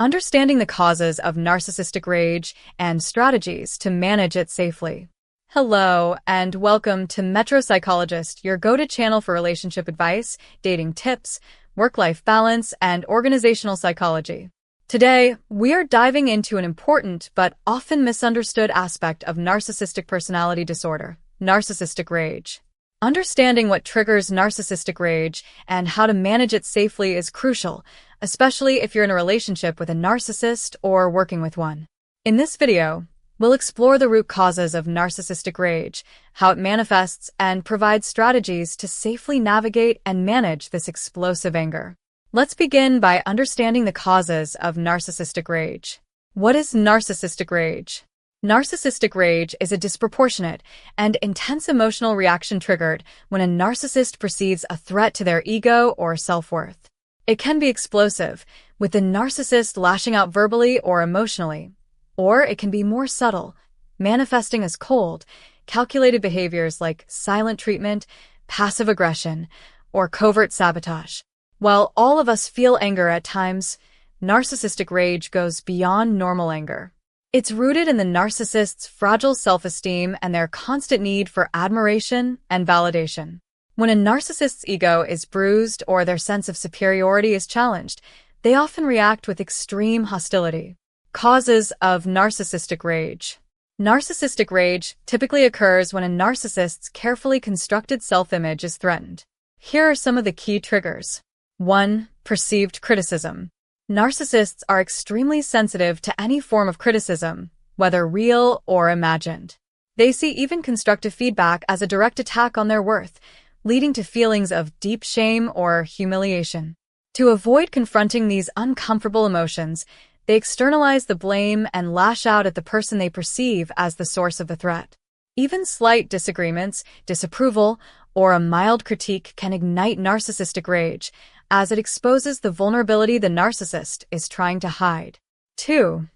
understanding the causes of narcissistic rage and strategies to manage it safely. Hello, and welcome to MetroPsychologist, your go-to channel for relationship advice, dating tips, work-life balance, and organizational psychology. Today, we are diving into an important but often misunderstood aspect of narcissistic personality disorder, narcissistic rage. Understanding what triggers narcissistic rage and how to manage it safely is crucial, especially if you're in a relationship with a narcissist or working with one. In this video, we'll explore the root causes of narcissistic rage, how it manifests, and provide strategies to safely navigate and manage this explosive anger. Let's begin by understanding the causes of narcissistic rage. What is narcissistic rage? Narcissistic rage is a disproportionate and intense emotional reaction triggered when a narcissist perceives a threat to their ego or self-worth. It can be explosive, with the narcissist lashing out verbally or emotionally, or it can be more subtle, manifesting as cold, calculated behaviors like silent treatment, passive aggression, or covert sabotage. While all of us feel anger at times, narcissistic rage goes beyond normal anger. It's rooted in the narcissist's fragile self-esteem and their constant need for admiration and validation. When a narcissist's ego is bruised or their sense of superiority is challenged, they often react with extreme hostility. Causes of narcissistic rage. Narcissistic rage typically occurs when a narcissist's carefully constructed self-image is threatened. Here are some of the key triggers. 1. Perceived criticism. Narcissists are extremely sensitive to any form of criticism, whether real or imagined. They see even constructive feedback as a direct attack on their worth, leading to feelings of deep shame or humiliation. To avoid confronting these uncomfortable emotions, they externalize the blame and lash out at the person they perceive as the source of the threat. Even slight disagreements, disapproval, or a mild critique can ignite narcissistic rage, as it exposes the vulnerability the narcissist is trying to hide. 2.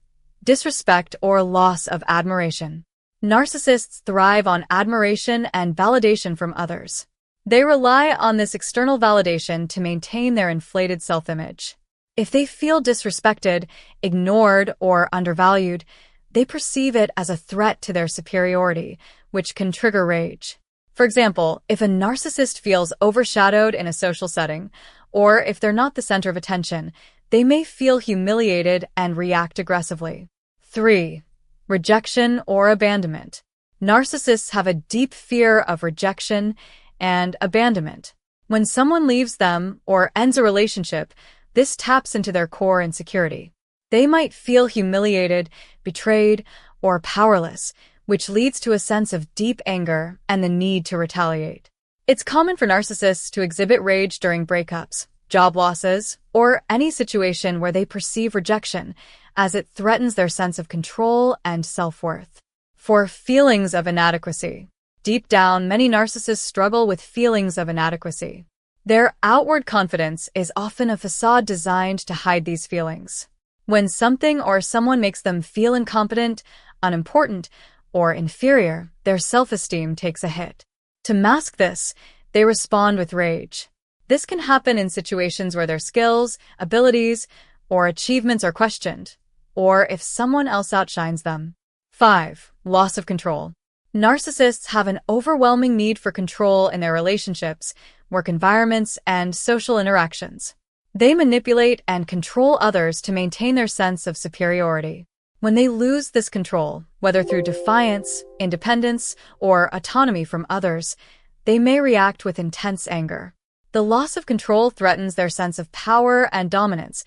Disrespect or loss of admiration. Narcissists thrive on admiration and validation from others. They rely on this external validation to maintain their inflated self-image. If they feel disrespected, ignored, or undervalued, they perceive it as a threat to their superiority, which can trigger rage. For example, if a narcissist feels overshadowed in a social setting, or if they're not the center of attention, they may feel humiliated and react aggressively. 3. Rejection or abandonment. Narcissists have a deep fear of rejection and abandonment. When someone leaves them or ends a relationship, this taps into their core insecurity. They might feel humiliated, betrayed, or powerless, which leads to a sense of deep anger and the need to retaliate. It's common for narcissists to exhibit rage during breakups, job losses, or any situation where they perceive rejection, as it threatens their sense of control and self-worth. 4. Feelings of inadequacy. Deep down, many narcissists struggle with feelings of inadequacy. Their outward confidence is often a facade designed to hide these feelings. When something or someone makes them feel incompetent, unimportant, or inferior, their self-esteem takes a hit. To mask this, they respond with rage. This can happen in situations where their skills, abilities, or achievements are questioned, or if someone else outshines them. 5. Loss of control. Narcissists have an overwhelming need for control in their relationships, work environments, and social interactions. They manipulate and control others to maintain their sense of superiority. When they lose this control, whether through defiance, independence, or autonomy from others, they may react with intense anger. The loss of control threatens their sense of power and dominance,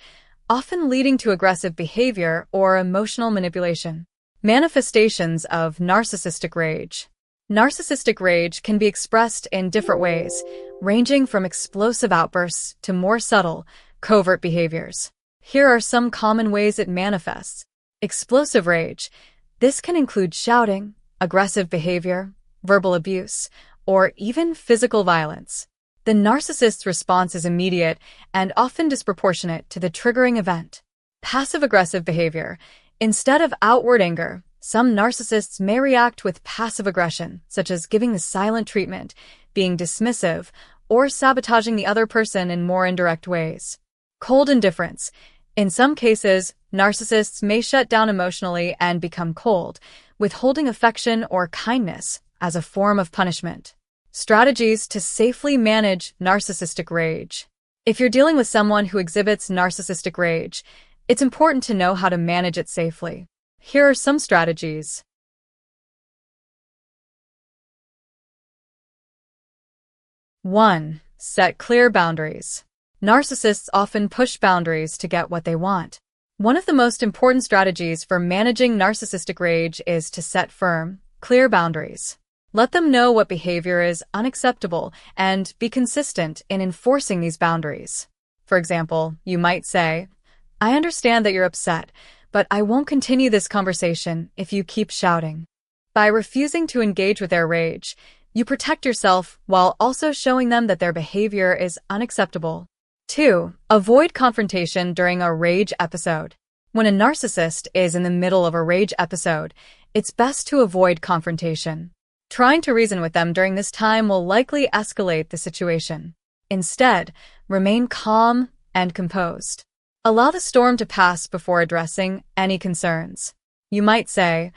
often leading to aggressive behavior or emotional manipulation. Manifestations of narcissistic rage. Narcissistic rage can be expressed in different ways, ranging from explosive outbursts to more subtle, covert behaviors. Here are some common ways it manifests. Explosive rage. This can include shouting, aggressive behavior, verbal abuse, or even physical violence. The narcissist's response is immediate and often disproportionate to the triggering event. Passive-aggressive behavior. Instead of outward anger, some narcissists may react with passive aggression, such as giving the silent treatment, being dismissive, or sabotaging the other person in more indirect ways. Cold indifference. In some cases, Narcissists may shut down emotionally and become cold, withholding affection or kindness as a form of punishment. Strategies to safely manage narcissistic rage. If you're dealing with someone who exhibits narcissistic rage, it's important to know how to manage it safely. Here are some strategies. 1. Set clear boundaries. Narcissists often push boundaries to get what they want. One of the most important strategies for managing narcissistic rage is to set firm, clear boundaries. Let them know what behavior is unacceptable and be consistent in enforcing these boundaries. For example, you might say, "I understand that you're upset, but I won't continue this conversation if you keep shouting." By refusing to engage with their rage, you protect yourself while also showing them that their behavior is unacceptable. 2. Avoid confrontation during a rage episode. When a narcissist is in the middle of a rage episode, it's best to avoid confrontation. Trying to reason with them during this time will likely escalate the situation. Instead, remain calm and composed. Allow the storm to pass before addressing any concerns. You might say,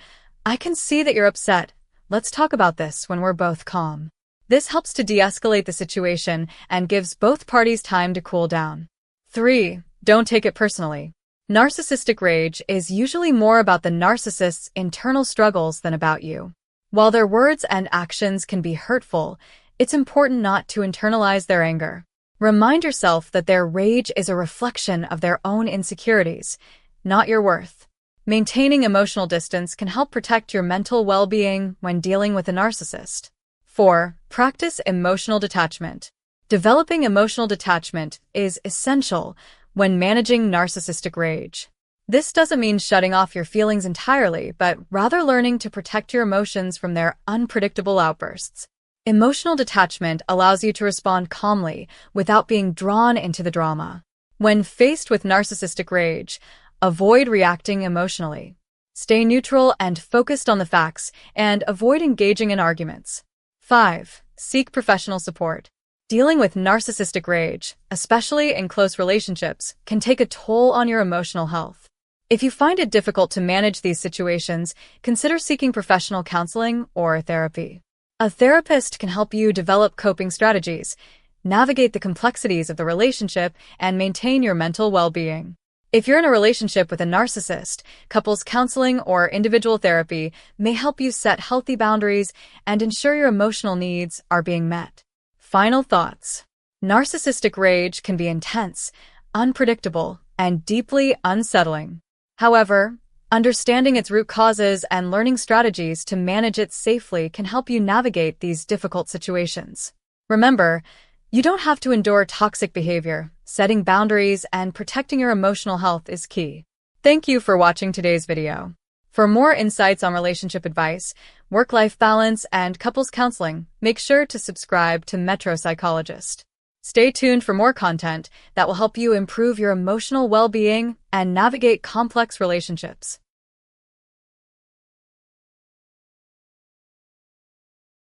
"I can see that you're upset. Let's talk about this when we're both calm." This helps to de-escalate the situation and gives both parties time to cool down. 3. Don't take it personally. Narcissistic rage is usually more about the narcissist's internal struggles than about you. While their words and actions can be hurtful, it's important not to internalize their anger. Remind yourself that their rage is a reflection of their own insecurities, not your worth. Maintaining emotional distance can help protect your mental well-being when dealing with a narcissist. 4. Practice emotional detachment. Developing emotional detachment is essential when managing narcissistic rage. This doesn't mean shutting off your feelings entirely, but rather learning to protect your emotions from their unpredictable outbursts. Emotional detachment allows you to respond calmly without being drawn into the drama. When faced with narcissistic rage, avoid reacting emotionally. Stay neutral and focused on the facts, and avoid engaging in arguments. 5. Seek professional support. Dealing with narcissistic rage, especially in close relationships, can take a toll on your emotional health. If you find it difficult to manage these situations, consider seeking professional counseling or therapy. A therapist can help you develop coping strategies, navigate the complexities of the relationship, and maintain your mental well-being. If you're in a relationship with a narcissist, couples counseling or individual therapy may help you set healthy boundaries and ensure your emotional needs are being met. Final thoughts. Narcissistic rage can be intense, unpredictable, and deeply unsettling. However, understanding its root causes and learning strategies to manage it safely can help you navigate these difficult situations. Remember, you don't have to endure toxic behavior. Setting boundaries and protecting your emotional health is key. Thank you for watching today's video. For more insights on relationship advice, work-life balance, and couples counseling, make sure to subscribe to MetroPsychologist. Stay tuned for more content that will help you improve your emotional well-being and navigate complex relationships.